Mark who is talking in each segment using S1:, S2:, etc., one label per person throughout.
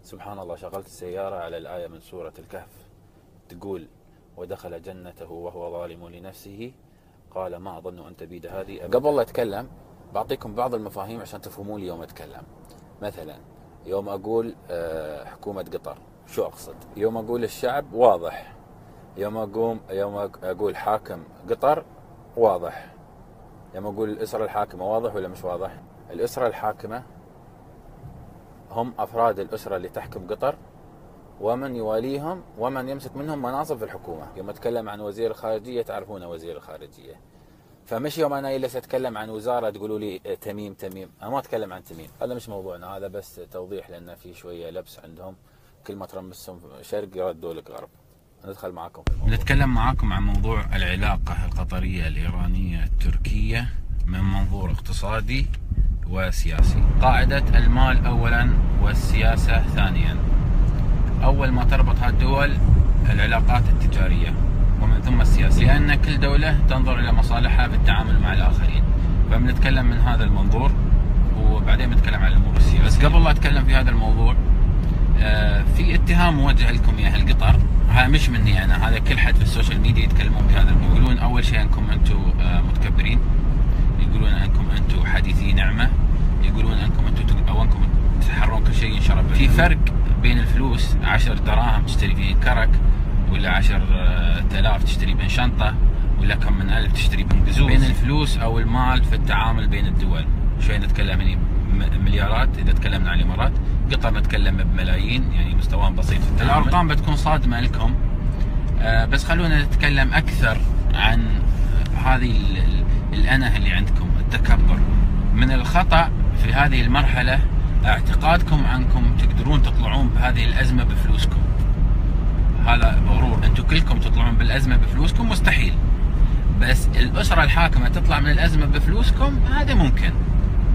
S1: سبحان الله، شغلت السيارة على الآية من سورة الكهف تقول: ودخل جنته وهو ظالم لنفسه قال ما أظن أن تبيد هذه أبدا. قبل لا أتكلم بعطيكم بعض المفاهيم عشان تفهمون لي يوم أتكلم. مثلا يوم أقول حكومة قطر شو أقصد؟ يوم أقول الشعب واضح، يوم أقول حاكم قطر واضح، يوم أقول الأسرة الحاكمة واضح ولا مش واضح؟ الأسرة الحاكمة هم أفراد الأسرة اللي تحكم قطر ومن يواليهم ومن يمسك منهم مناصب في الحكومة. يوم أتكلم عن وزير الخارجية تعرفون وزير الخارجية، فمش يوم أنا جالس أتكلم عن وزارة تقولوا لي تميم. أنا ما أتكلم عن تميم، هذا مش موضوعنا، هذا بس توضيح لأن في شوية لبس عندهم، كل ما ترمسهم شرق يردوا لك غرب. ندخل معكم في الموضوع. نتكلم معكم عن موضوع العلاقة القطرية الإيرانية التركية من منظور اقتصادي وسياسي. قاعدة المال أولا والسياسة ثانيا. أول ما تربط هالدول العلاقات التجارية ومن ثم السياسة، لأن كل دولة تنظر إلى مصالحها في التعامل مع الآخرين، فبنتكلم من هذا المنظور وبعدين بنتكلم عن الأمور السياسية. بس قبل لا أتكلم في هذا الموضوع، في اتهام موجه لكم يا أهل قطر، هذا مش مني أنا، هذا كل حد في السوشيال ميديا يتكلمون بهذا الموضوع. يقولون أول شيء أنكم أنتم متكبرين، يقولون أنكم أنتم حديثي نعمة، يقولون أنكم أنتم أو أنكم تحرون كل شيء ينشرب. في فرق بين الفلوس، 10 دراهم تشتري فيه كرك، ولا 10,000 تشتري بين شنطة، ولا كم من ألف تشتري بين قزوز. بين الفلوس أو المال في التعامل بين الدول شوي نتكلم هنا مليارات، إذا تكلمنا عن الإمارات. قطر نتكلم بملايين، يعني مستواهم بسيط في التعامل. الأرقام بتكون صادمة لكم، بس خلونا نتكلم أكثر عن هذه الأنه اللي عندكم، التكبر. من الخطأ في هذه المرحلة اعتقادكم عنكم تقدرون تطلعون بهذه الأزمة بفلوسكم. هذا غرور، أنتم كلكم تطلعون بالأزمة بفلوسكم مستحيل، بس الأسرة الحاكمة تطلع من الأزمة بفلوسكم هذا ممكن.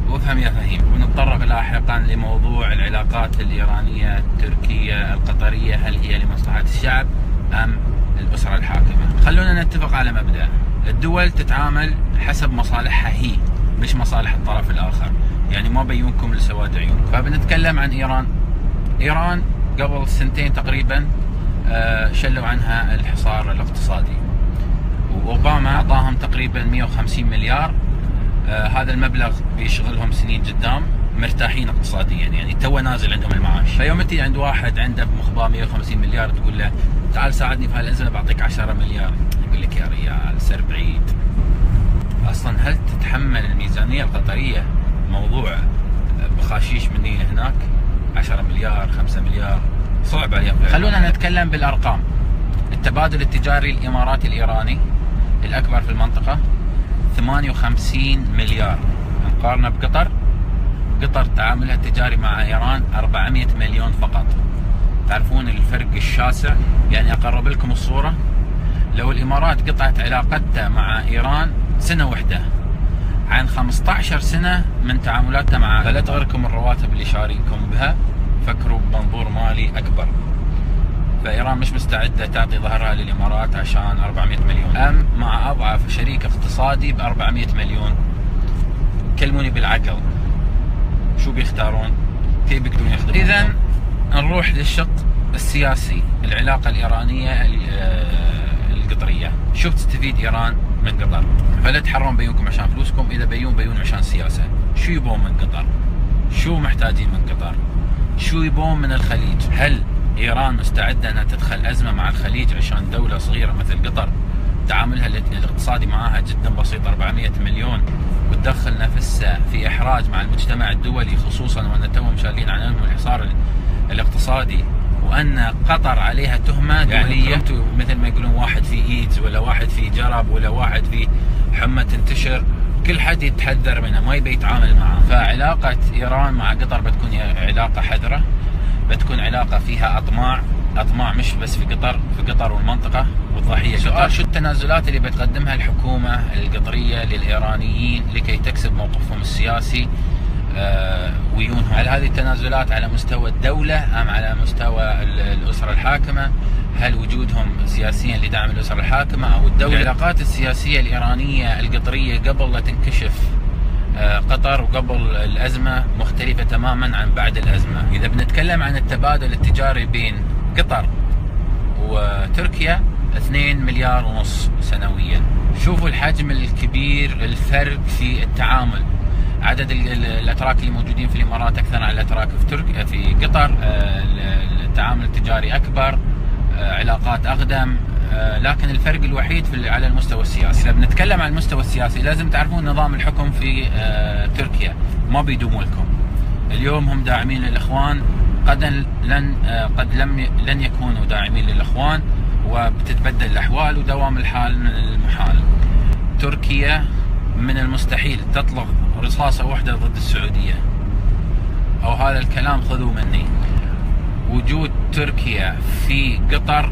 S1: وافهم يا فهيم. ونتطرق لاحقا لموضوع العلاقات الإيرانية التركية القطرية، هل هي لمصلحة الشعب أم الأسرة الحاكمة؟ خلونا نتفق على مبدأ، الدول تتعامل حسب مصالحها هي، مش مصالح الطرف الآخر، يعني ما بينكم لسواد عيون. فبنتكلم عن إيران قبل سنتين تقريبا شلوا عنها الحصار الاقتصادي، وأوباما أعطاهم تقريبا 150 مليار. هذا المبلغ بيشغلهم سنين قدام، مرتاحين اقتصاديا، يعني تو نازل عندهم المعاش. فيوم تجي عند واحد عنده بمخباه 150 مليار تقول له تعال ساعدني في هالأزمة بعطيك 10 مليار، يقول لك يا ريال سر بعيد. أصلا هل تتحمل الميزانية القطرية موضوع بخاشيش مني هناك 10 مليار 5 مليار؟ صعب عليهم. خلونا نتكلم بالأرقام. التبادل التجاري الإماراتي الإيراني الأكبر في المنطقة 58 مليار، مقارنة بقطر. قطر تعاملها التجاري مع إيران 400 مليون فقط. تعرفون الفرق الشاسع؟ يعني أقرب لكم الصورة، لو الإمارات قطعت علاقتها مع إيران سنة واحدة عن 15 سنة من تعاملاتها معها، فلا تغركم الرواتب اللي شاريكم بها، فكروا بمنظور مالي أكبر. فإيران مش مستعدة تعطي ظهرها للإمارات عشان 400 مليون، أم مع أضعف شريك اقتصادي ب 400 مليون. كلموني بالعقل، شو بيختارون؟ كيف بيقدرون يخدمون؟ إذا نروح للشق السياسي، العلاقة الإيرانية القطرية. شو بتستفيد إيران من قطر؟ فلا تحرون بينكم عشان فلوسكم، إذا بيون عشان سياسة. شو يبون من قطر؟ شو محتاجين من قطر؟ شو يبون من الخليج؟ هل إيران مستعدة أنها تدخل أزمة مع الخليج عشان دولة صغيرة مثل قطر تعاملها الاقتصادي معها جدا بسيط 400 مليون، وتدخل نفسها في إحراج مع المجتمع الدولي، خصوصا وأن توهم شالين عنهم الحصار الاقتصادي، وأن قطر عليها تهمة دولية؟ يعني مثل ما يقولون واحد في إيدز، ولا واحد في جرب، ولا واحد في حمى تنتشر، كل حد يتحذر منها، ما يبي يتعامل معها. فعلاقة إيران مع قطر بتكون علاقة حذرة، بتكون علاقة فيها أطماع مش بس في قطر والمنطقة والضحية. سؤال، شو التنازلات اللي بتقدمها الحكومة القطرية للإيرانيين لكي تكسب موقفهم السياسي ويونهم؟ هل هذه التنازلات على مستوى الدولة أم على مستوى الأسرة الحاكمة؟ هل وجودهم سياسيا لدعم الأسرة الحاكمة أو الدولة؟ العلاقات السياسية الإيرانية القطرية قبل لا تنكشف قطر وقبل الأزمة مختلفة تماما عن بعد الأزمة. إذا بنتكلم عن التبادل التجاري بين قطر وتركيا 2 مليار ونص سنويا. شوفوا الحجم الكبير، الفرق في التعامل. عدد الأتراك اللي موجودين في الإمارات أكثر عن الأتراك في قطر، التعامل التجاري أكبر، علاقات أقدم، لكن الفرق الوحيد على المستوى السياسي. إذا بنتكلم عن المستوى السياسي لازم تعرفون نظام الحكم في تركيا ما بيدوم لكم. اليوم هم داعمين للإخوان، لن يكونوا داعمين للإخوان، وبتتبدل الأحوال ودوام الحال من المحال. تركيا من المستحيل تطلق رصاصة واحدة ضد السعودية، أو هذا الكلام خذوا مني. وجود تركيا في قطر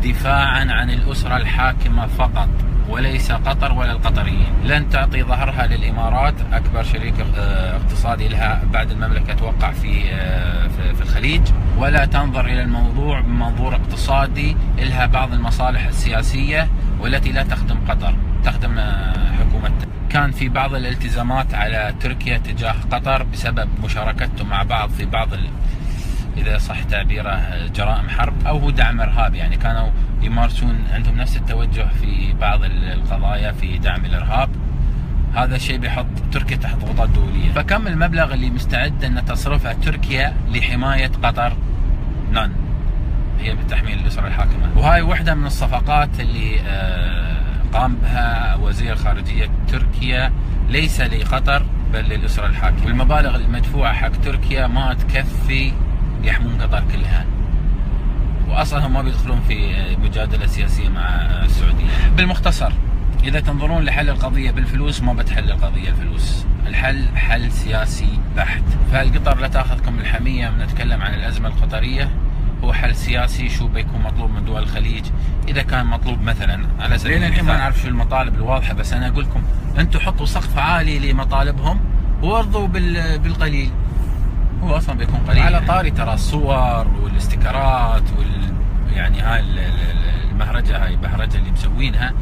S1: دفاعا عن الأسرة الحاكمة فقط، وليس قطر ولا القطريين. لن تعطي ظهرها للإمارات، أكبر شريك اقتصادي لها بعد المملكة توقع في الخليج، ولا تنظر إلى الموضوع بمنظور اقتصادي. لها بعض المصالح السياسية والتي لا تخدم قطر، تخدم حكومتها. كان في بعض الالتزامات على تركيا تجاه قطر بسبب مشاركته مع بعض في بعض إذا صح تعبيره جرائم حرب أو دعم إرهاب. يعني كانوا يمارسون عندهم نفس التوجه في بعض القضايا في دعم الإرهاب. هذا الشيء بيحط تركيا تحت ضغوطات دولية. فكم المبلغ اللي مستعدة أن تصرفها تركيا لحماية قطر؟ نون. هي بتحميل الأسرة الحاكمة. وهاي واحدة من الصفقات اللي قام بها وزير خارجية تركيا، ليس لقطر بل للأسرة الحاكمة. والمبالغ المدفوعة حق تركيا ما تكفي يحمون قطر كلها، واصلا هم ما بيدخلون في مجادله سياسيه مع السعوديه. بالمختصر، اذا تنظرون لحل القضيه بالفلوس ما بتحل القضيه الفلوس، الحل حل سياسي بحت. فالقطر لا تاخذكم الحميه من نتكلم عن الازمه القطريه، هو حل سياسي. شو بيكون مطلوب من دول الخليج؟ اذا كان مطلوب مثلا على سبيل المثال، الحين ما نعرف شو المطالب الواضحه، بس انا اقول لكم انتم حطوا سقف عالي لمطالبهم وارضوا بالقليل، هو اصلا بيكون قليل. على طاري ترى الصور والاستيكرات يعني هاي المهرجه، هاي البهرجه اللي مسوينها،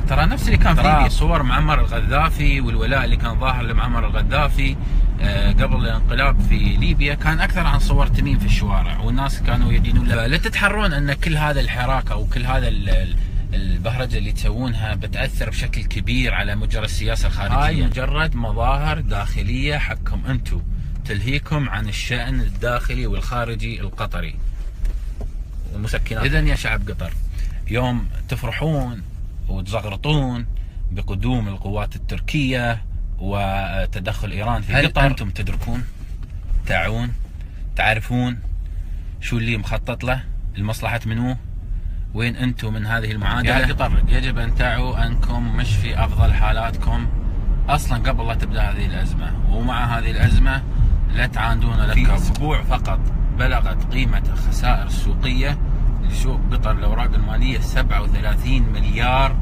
S1: ترى نفس اللي كان في صور معمر الغذافي والولاء اللي كان ظاهر لمعمر الغذافي قبل الانقلاب في ليبيا، كان اكثر عن صور تميم في الشوارع والناس كانوا يدينون له. لا تتحرون ان كل هذا الحراك او كل هذا البهرجه اللي تسوونها بتاثر بشكل كبير على مجرى السياسه الخارجيه. هاي مجرد مظاهر داخليه حقكم انتم، تلهيكم عن الشأن الداخلي والخارجي القطري ومسكنات. إذن يا شعب قطر، يوم تفرحون وتزغرطون بقدوم القوات التركية وتدخل إيران في قطر، أنتم تدركون، تعون، تعرفون شو اللي مخطط له، المصلحة منو، وين أنتم من هذه المعادلة؟ يا قطر يجب أن تعوا أنكم مش في أفضل حالاتكم أصلا قبل لا تبدأ هذه الأزمة، ومع هذه الأزمة لا تعاندون ولا تكرهون. في أسبوع فقط بلغت قيمة الخسائر السوقية لسوق قطر الأوراق المالية 37 مليار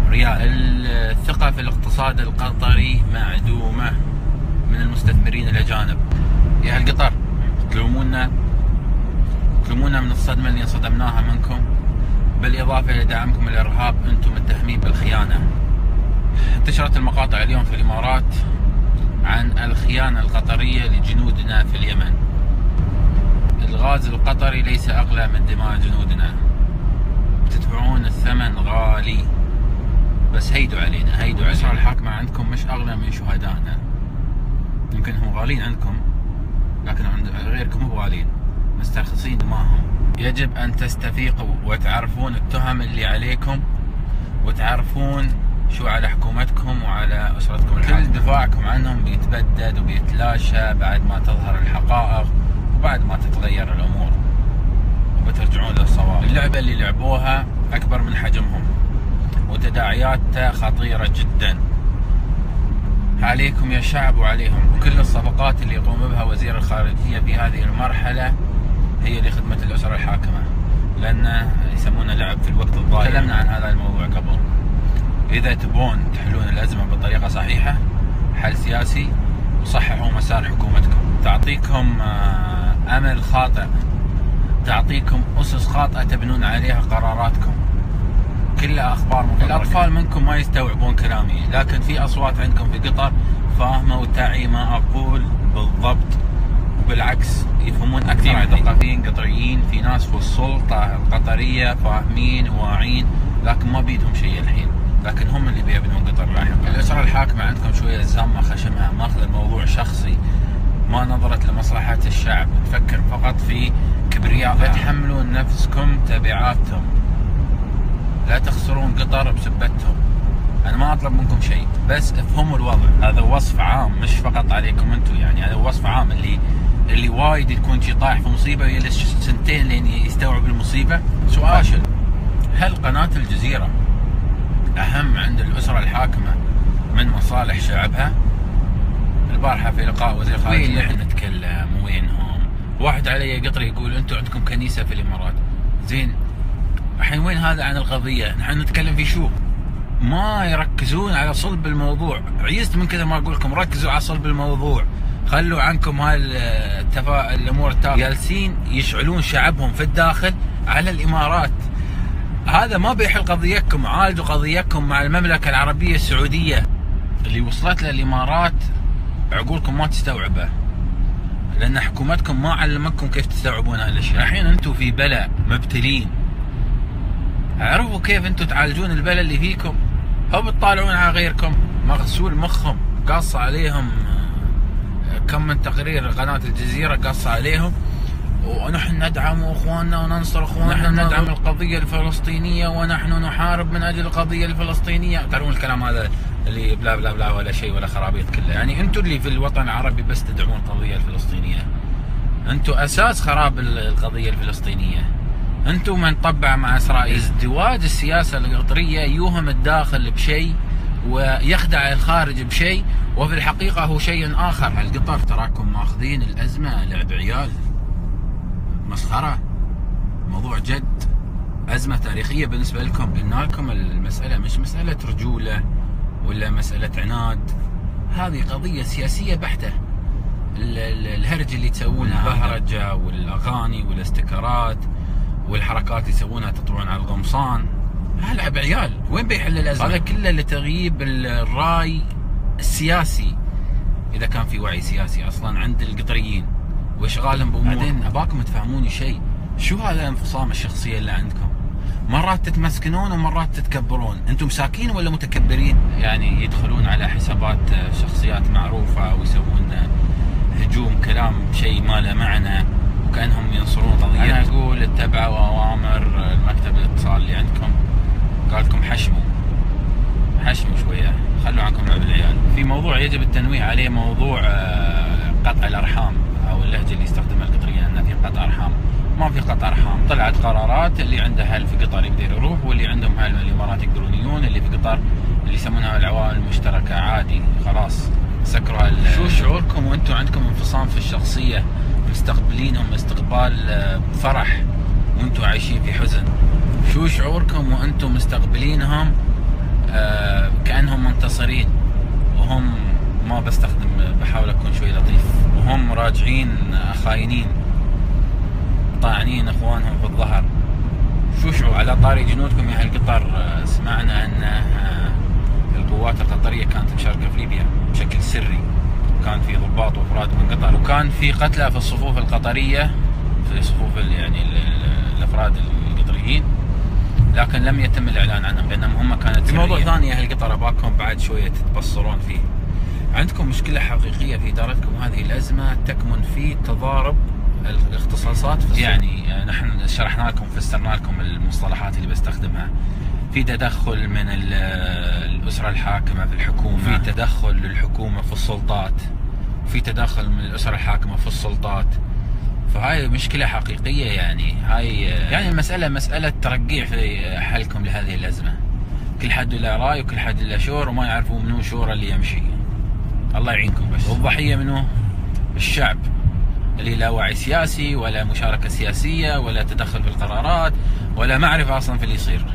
S1: ريال. الثقة في الاقتصاد القطري معدومة من المستثمرين الأجانب. يا أهل قطر، تلومونا من الصدمة اللي انصدمناها منكم، بالإضافة إلى دعمكم الإرهاب، أنتم متهمين بالخيانة. انتشرت المقاطع اليوم في الإمارات عن الخيانة القطرية لجنودنا في اليمن. الغاز القطري ليس أغلى من دماء جنودنا، تدفعون الثمن غالي، بس هيدوا علينا، هيدوا على الأسرة الحاكمة عندكم مش أغلى من شهدائنا. يمكن هم غالين عندكم لكن عند غيركم مو غالين، مسترخصين دماءهم. يجب أن تستفيقوا وتعرفون التهم اللي عليكم، وتعرفون شو على حكومتكم وعلى أسرتكم الحاكمة. كل دفاعكم عنهم بيتبدد وبيتلاشى بعد ما تظهر الحقائق وبعد ما تتغير الأمور وبترجعون للصواب. اللعبة اللي لعبوها أكبر من حجمهم وتداعياتها خطيرة جدا عليكم يا شعب وعليهم. وكل الصفقات اللي يقوم بها وزير الخارجية في هذه المرحلة هي لخدمة الأسرة الحاكمة، لأن يسمونه لعب في الوقت الضايع. تكلمنا عن هذا الموضوع قبل. إذا تبون تحلون الأزمة بطريقة صحيحة، حل سياسي، وصححوا مسار حكومتكم. تعطيكم أمل خاطئ، تعطيكم أسس خاطئة تبنون عليها قراراتكم، كلها أخبار مفبركة. الأطفال منكم ما يستوعبون كلامي، لكن في أصوات عندكم في قطر فاهمة وتعي ما أقول بالضبط، بالعكس يفهمون أكثر. مثقفين قطريين، في ناس في السلطة القطرية فاهمين واعين، لكن ما بيدهم شيء الحين، لكن هم اللي بيبنون قطر لاحقا. الأسرة الحاكمة عندكم شوية زامة خشمها، ماخذ الموضوع شخصي، ما نظرت لمصلحة الشعب، تفكر فقط في كبرياء. لا تحملون نفسكم تبعاتهم، لا تخسرون قطر بسبتهم. أنا ما أطلب منكم شيء، بس افهموا الوضع. هذا وصف عام مش فقط عليكم أنتم، يعني هذا وصف عام. اللي وايد يكون شي طايح في مصيبة يجلس سنتين لين يستوعب المصيبة. سؤال فاشل، هل قناة الجزيرة أهم عند الأسرة الحاكمة من مصالح شعبها؟ البارحة في لقاء وزير الخارجية احنا نتكلم وينهم. واحد علي قطري يقول أنتم عندكم كنيسة في الإمارات، زين الحين وين هذا عن القضية؟ نحن نتكلم في شو؟ ما يركزون على صلب الموضوع. عيزت من كذا ما أقول لكم ركزوا على صلب الموضوع، خلوا عنكم هاي الأمور التافهة. جالسين يشعلون شعبهم في الداخل على الإمارات. هذا ما بيحل قضيتكم. عالجوا قضيتكم مع المملكة العربية السعودية. اللي وصلت للإمارات عقولكم ما تستوعبه، لأن حكومتكم ما علمتكم كيف تستوعبون هاي الأشياء. الحين أنتم في بلاء، مبتلين، عرفوا كيف أنتم تعالجون البلاء اللي فيكم؟ هو بتطالعون على غيركم مغسول مخهم، قاصة عليهم كم من تقرير قناة الجزيرة قاصة عليهم، ونحن ندعم اخواننا وننصر اخواننا، نحن ندعم القضية الفلسطينية ونحن نحارب من اجل القضية الفلسطينية. تعرفون الكلام هذا اللي بلا بلا بلا ولا شيء ولا خرابيط كله. يعني انتم اللي في الوطن العربي بس تدعمون القضية الفلسطينية، انتم اساس خراب القضية الفلسطينية. انتم من طبع مع اسرائيل. ازدواج السياسة القطرية يوهم الداخل بشيء ويخدع الخارج بشيء، وفي الحقيقة هو شيء آخر. القطر تراكم ماخذين الأزمة لعب عيال، مسخرة، موضوع جد، أزمة تاريخية بالنسبة لكم. قلنا لكم المسألة مش مسألة رجولة ولا مسألة عناد، هذه قضية سياسية بحتة. الهرج اللي تسوونه، البهرجة والأغاني والاستيكرات والحركات اللي يسوونها تطلعون على القمصان، لعب عيال. وين بيحل الأزمة؟ هذا كله لتغييب الرأي السياسي، إذا كان في وعي سياسي أصلا عند القطريين وإشغالهم بأمور. بعدين أباكم تفهموني شيء، شو هذا الانفصام الشخصية اللي عندكم؟ مرات تتمسكنون ومرات تتكبرون. أنتم مساكين ولا متكبرين؟ يعني يدخلون على حسابات شخصيات معروفة ويسوون هجوم كلام شيء ما له معنى وكأنهم ينصرون قضية. أنا أقول اتبعوا أوامر المكتب الاتصال اللي عندكم، قال لكم حشموا شوية، خلوا عنكم لعب العيال. في موضوع يجب التنويه عليه، موضوع قطع الأرحام، أو اللهجة اللي يستخدمها القطريين أن في قطع أرحام. ما في قطع أرحام. طلعت قرارات اللي عنده أهل في قطر يقدر يروح، واللي عندهم أهل الإمارات يقدرون يجون. اللي في قطر اللي يسمونها العوائل المشتركة عادي، خلاص سكروا. شو شعوركم وأنتم عندكم انفصام في الشخصية، مستقبلينهم استقبال فرح وأنتم عايشين في حزن؟ شو شعوركم وأنتم مستقبلينهم كأنهم منتصرين، وهم، ما بستخدم، بحاول أكون شوي لطيف، وهم راجعين خاينين طاعنين إخوانهم في الظهر؟ شو شعور؟ على طاري جنودكم يا أهل قطر، سمعنا أن القوات القطرية كانت مشاركة في ليبيا بشكل سري، كان في ضباط وأفراد من قطر، وكان في قتلى في الصفوف القطرية، في صفوف يعني الأفراد القطريين، لكن لم يتم الإعلان عنهم لأنهم هم كانت سرية. موضوع ثاني يا أهل قطر أباكم بعد شوية تتبصرون فيه. عندكم مشكلة حقيقية في إدارتكم هذه الأزمة تكمن في تضارب الاختصاصات في يعني نحن شرحنا لكم، فسرنا لكم المصطلحات اللي بستخدمها. في تدخل من الأسرة الحاكمة في الحكومة، في تدخل للحكومة في السلطات، في تدخل من الأسرة الحاكمة في السلطات. فهاي مشكلة حقيقية. يعني هاي يعني المسألة مسألة ترقيع في حلكم لهذه الأزمة. كل حد له رأي وكل حد له شور، وما يعرفون منو شور اللي يمشي. الله يعينكم. بس والضحية منو؟ الشعب اللي لا وعي سياسي ولا مشاركة سياسية ولا تدخل في القرارات ولا معرفة أصلا في اللي يصير.